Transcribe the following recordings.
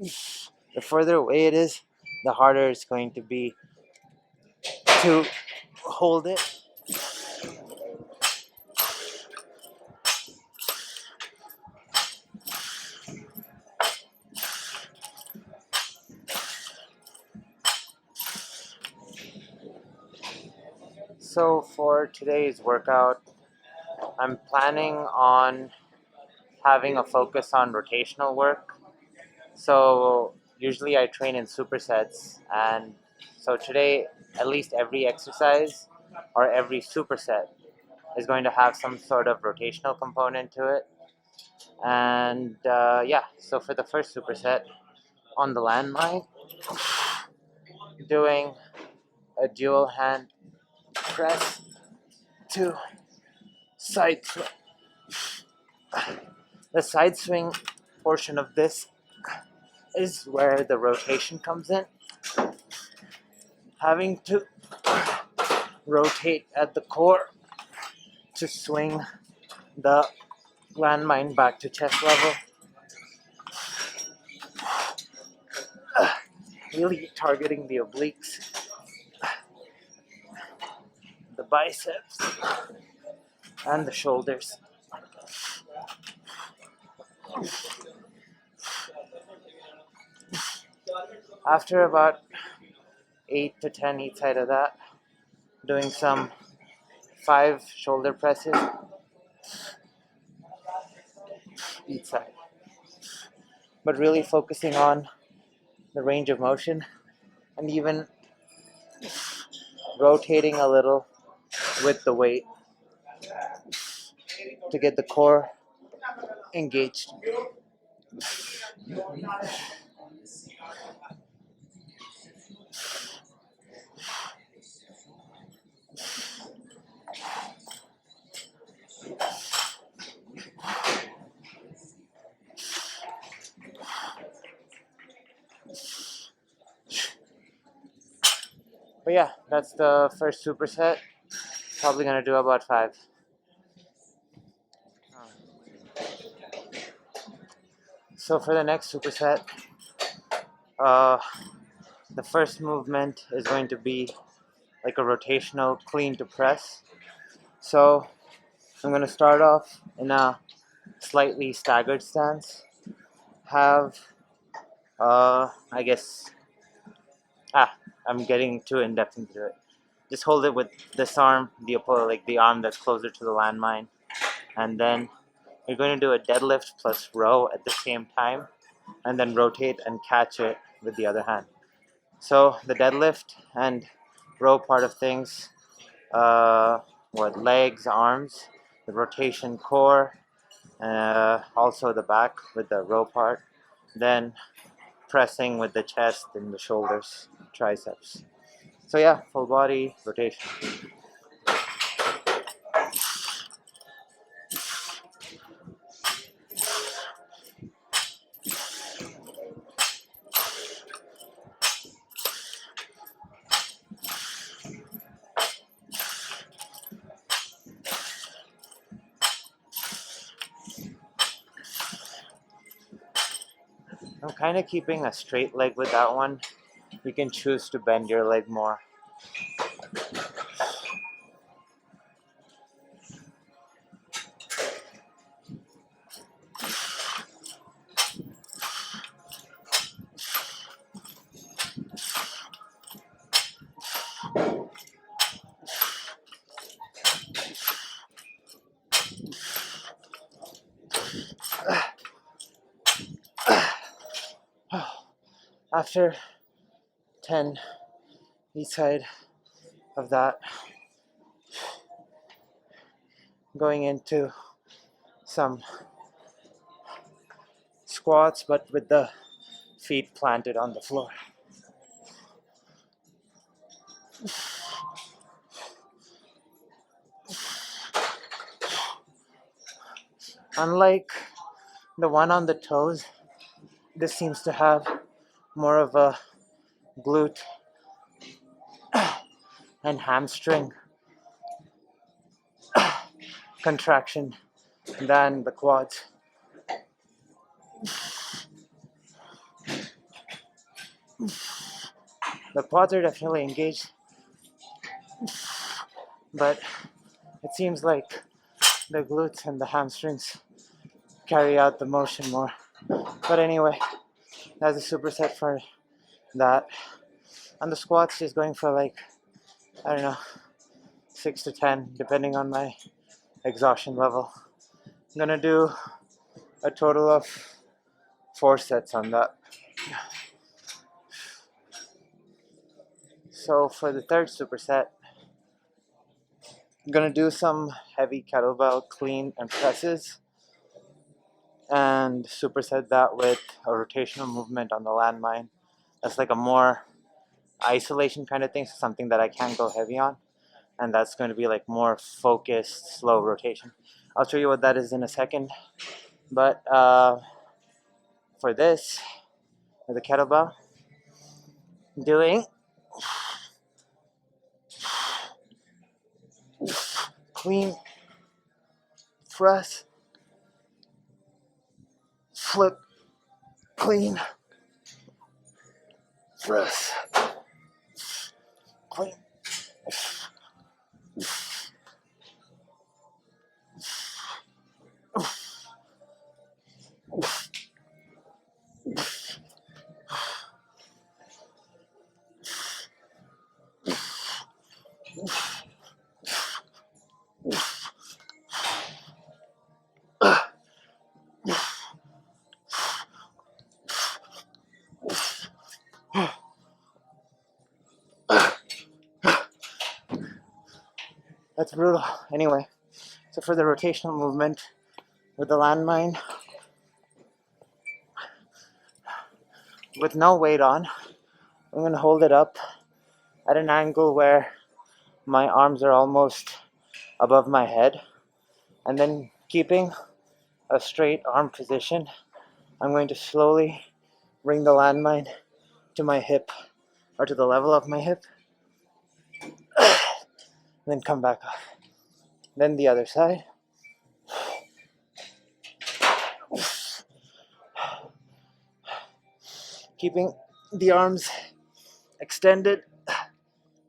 The further away it is, the harder it's going to be to hold it. So for today's workout, I'm planning on having a focus on rotational work. So usually I train in supersets, and so today at least every exercise or every superset is going to have some sort of rotational component to it. And yeah, so for the first superset on the landmine, doing a dual hand press to side swing. The side swing portion of this is where the rotation comes in. Having to rotate at the core to swing the landmine back to chest level. Really targeting the obliques, the biceps, and the shoulders. After about 8 to 10 each side of that, doing some 5 shoulder presses each side. But really focusing on the range of motion and even rotating a little with the weight to get the core engaged. But yeah, that's the first superset. Probably gonna do about 5. So for the next superset, the first movement is going to be like a rotational clean to press. So I'm gonna start off in a slightly staggered stance. Have I guess I'm getting too in depth into it. Just hold it with this arm, the arm that's closer to the landmine, and then you're going to do a deadlift plus row at the same time, and then rotate and catch it with the other hand. So the deadlift and row part of things, legs, arms, the rotation core, also the back with the row part, then pressing with the chest and the shoulders, triceps. So yeah, full body rotation. I'm kind of keeping a straight leg with that one. You can choose to bend your leg more. After 10 each side of that, going into some squats but with the feet planted on the floor. Unlike the one on the toes, this seems to have more of a glute and hamstring contraction than the quads. The quads are definitely engaged, but it seems like the glutes and the hamstrings carry out the motion more. But anyway, that's a superset for that. On the squats, just going for like, I don't know, 6 to 10, depending on my exhaustion level. I'm gonna do a total of 4 sets on that. So for the third superset, I'm gonna do some heavy kettlebell clean and presses, and superset that with a rotational movement on the landmine. That's like a more isolation kind of thing, so something that I can't go heavy on, and that's going to be like more focused, slow rotation. I'll show you what that is in a second. But for this, with the kettlebell, doing clean, press, flip, clean, press, clean. That's brutal. Anyway, so for the rotational movement with the landmine, with no weight on, I'm going to hold it up at an angle where my arms are almost above my head, and then keeping a straight arm position, I'm going to slowly bring the landmine to my hip, or to the level of my hip, and then come back up. Then the other side. Keeping the arms extended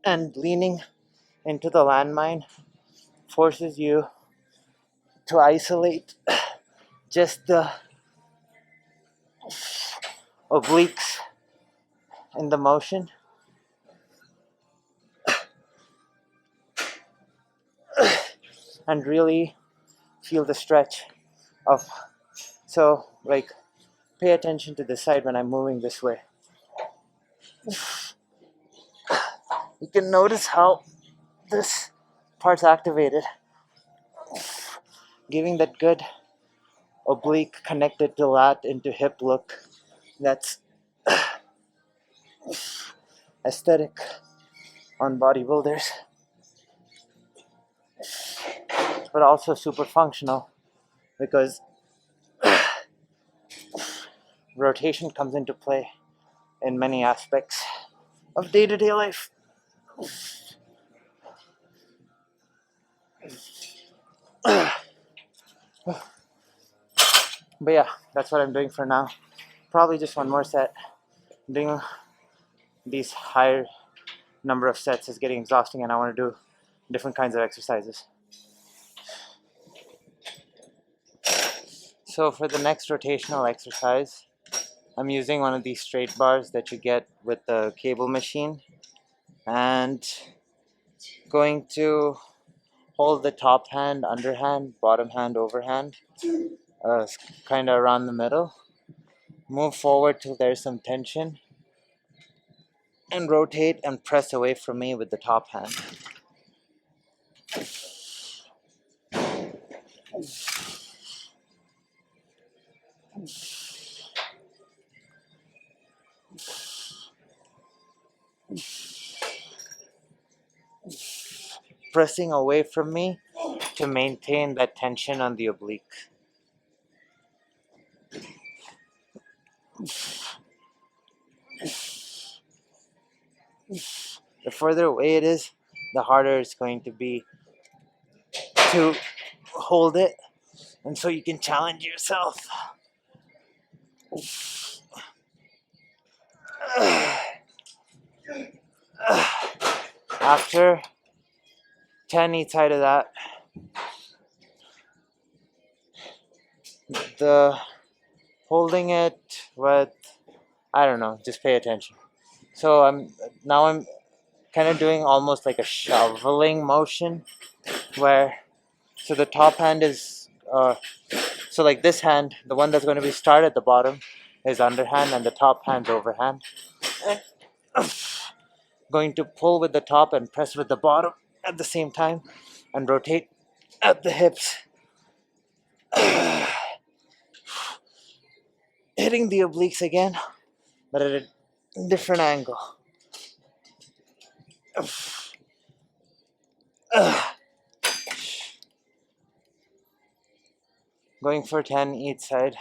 and leaning into the landmine forces you to isolate just the obliques in the motion, and really feel the stretch of, so like, pay attention to the side when I'm moving this way. You can notice how this part's activated, giving that good oblique connected to lat into hip look that's aesthetic on bodybuilders, but also super functional because rotation comes into play in many aspects of day-to-day life. But yeah, that's what I'm doing for now. Probably just one more set. Doing these higher number of sets is getting exhausting, and I want to do different kinds of exercises. So for the next rotational exercise, I'm using one of these straight bars that you get with the cable machine, and going to hold the top hand, underhand, bottom hand, overhand, kind of around the middle. Move forward till there's some tension, and rotate and press away from me with the top hand. Pressing away from me to maintain that tension on the oblique. The further away it is, the harder it's going to be to hold it, and so you can challenge yourself. After 10 each side of that, the holding it with, I don't know, just pay attention. So I'm kind of doing almost like a shoveling motion where, so the top hand is, so like this hand, the one that's going to be start at the bottom is underhand and the top hand's overhand. And going to pull with the top and press with the bottom at the same time and rotate at the hips. Hitting the obliques again, but at a different angle. Going for 10 each side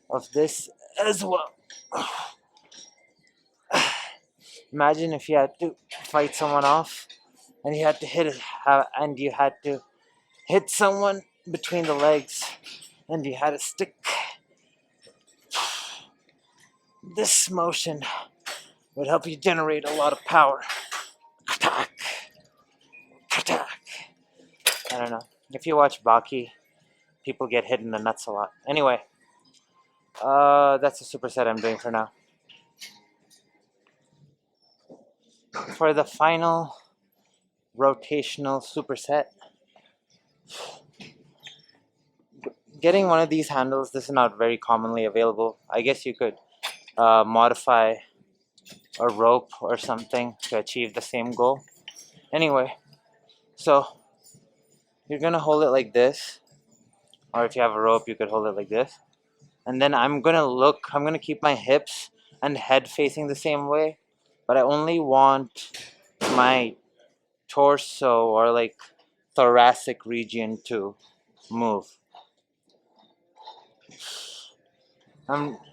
of this as well. Imagine if you had to fight someone off and you had to hit someone between the legs and you had a stick. This motion would help you generate a lot of power. I don't know. If you watch Baki, people get hit in the nuts a lot. Anyway, that's a superset I'm doing for now. For the final rotational superset, getting one of these handles, this is not very commonly available. I guess you could modify a rope or something to achieve the same goal. Anyway, so you're gonna hold it like this, or if you have a rope, you could hold it like this. And then I'm gonna keep my hips and head facing the same way, but I only want my torso or like thoracic region to move.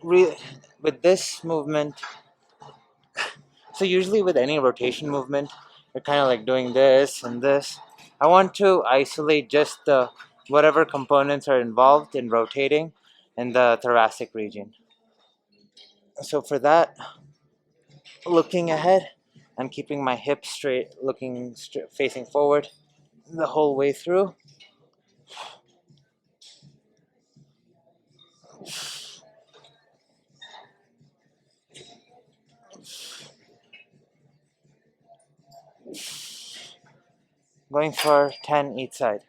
With this movement, so usually with any rotation movement, you're kind of like doing this and this. I want to isolate just the whatever components are involved in rotating in the thoracic region. So for that, looking ahead and keeping my hips straight, facing forward the whole way through. Going for 10 each side.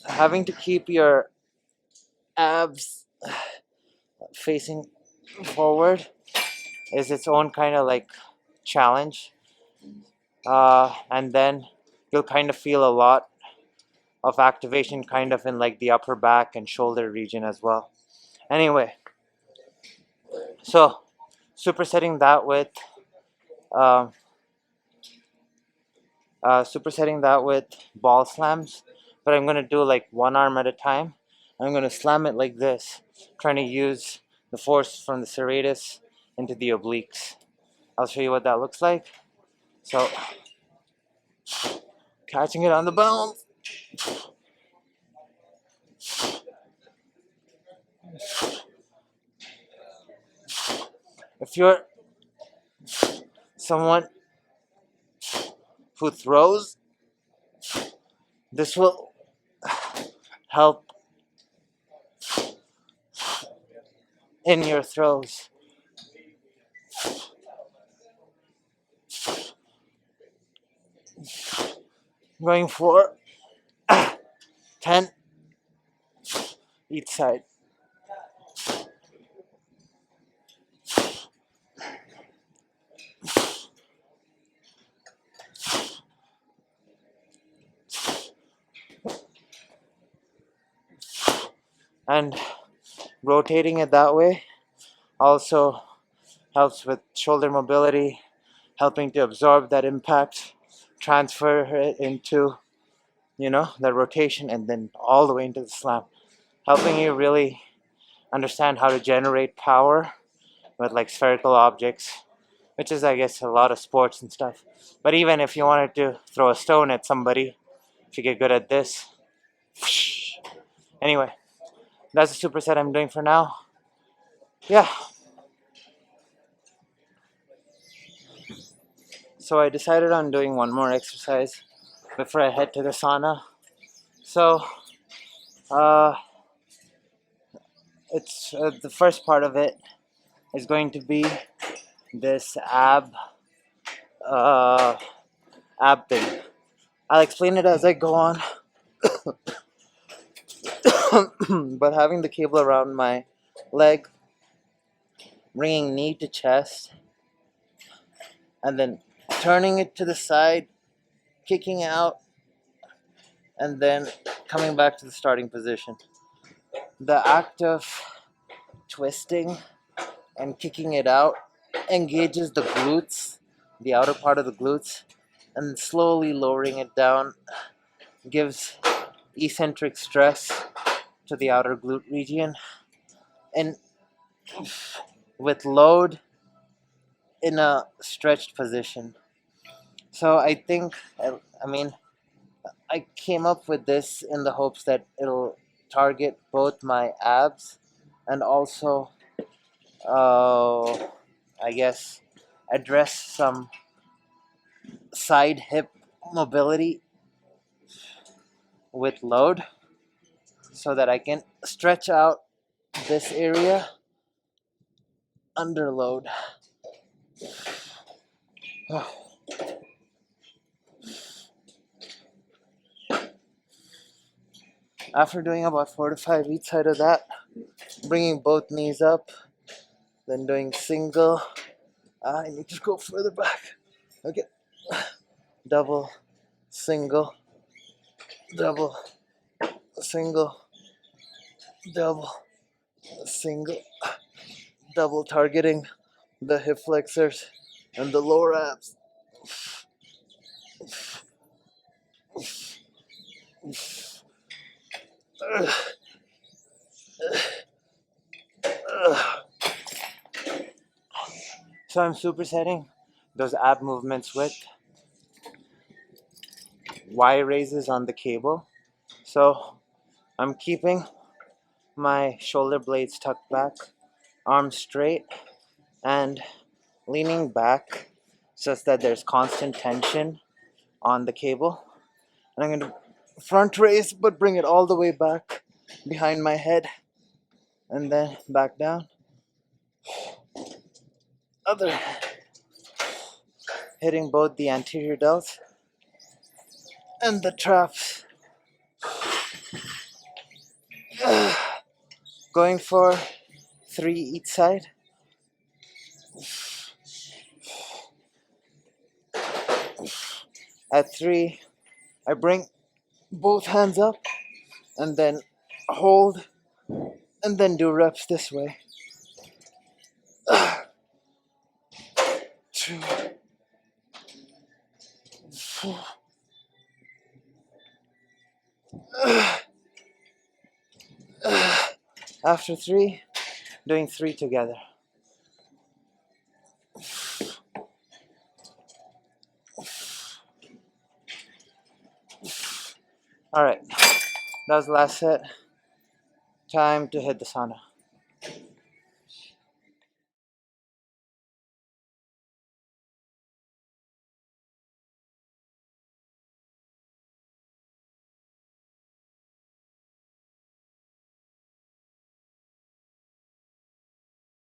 Having to keep your abs facing forward is its own kind of like challenge. And then you'll kind of feel a lot of activation kind of in like the upper back and shoulder region as well. Anyway, so supersetting that with um, supersetting that with ball slams, but I'm gonna do like one arm at a time. I'm gonna slam it like this, trying to use the force from the serratus into the obliques. I'll show you what that looks like. So, catching it on the bones. If you're someone who throws, this will help in your throws. Going for 10 each side. And rotating it that way also helps with shoulder mobility, helping to absorb that impact, transfer it into, that rotation, and then all the way into the slam, helping you really understand how to generate power with like spherical objects, which is, I guess, a lot of sports and stuff. But even if you wanted to throw a stone at somebody, if you get good at this, anyway, that's the superset I'm doing for now. Yeah. So I decided on doing one more exercise before I head to the sauna. So, uh, it's the first part of it is going to be this uh, ab thing. I'll explain it as I go on. But having the cable around my leg, bringing knee to chest, and then turning it to the side, kicking out, and then coming back to the starting position. The act of twisting and kicking it out engages the glutes, the outer part of the glutes, and slowly lowering it down gives eccentric stress to the outer glute region. And with load in a stretched position. So I think, I came up with this in the hopes that it'll target both my abs and also, I guess, address some side hip mobility with load so that I can stretch out this area under load. After doing about 4 to 5 each side of that, bringing both knees up, then doing single. I need to go further back. Okay. Double, single, double, single, double, single, double, targeting the hip flexors and the lower abs. So I'm supersetting those ab movements with Y raises on the cable. So I'm keeping my shoulder blades tucked back, arms straight, and leaning back such that there's constant tension on the cable. And I'm going to front raise, but bring it all the way back behind my head, and then back down. Other, hitting both the anterior delts and the traps. Going for 3 each side. At 3, I bring both hands up and then hold and then do reps this way. 2, 4. After 3, doing 3 together. Alright, that was the last set. Time to hit the sauna.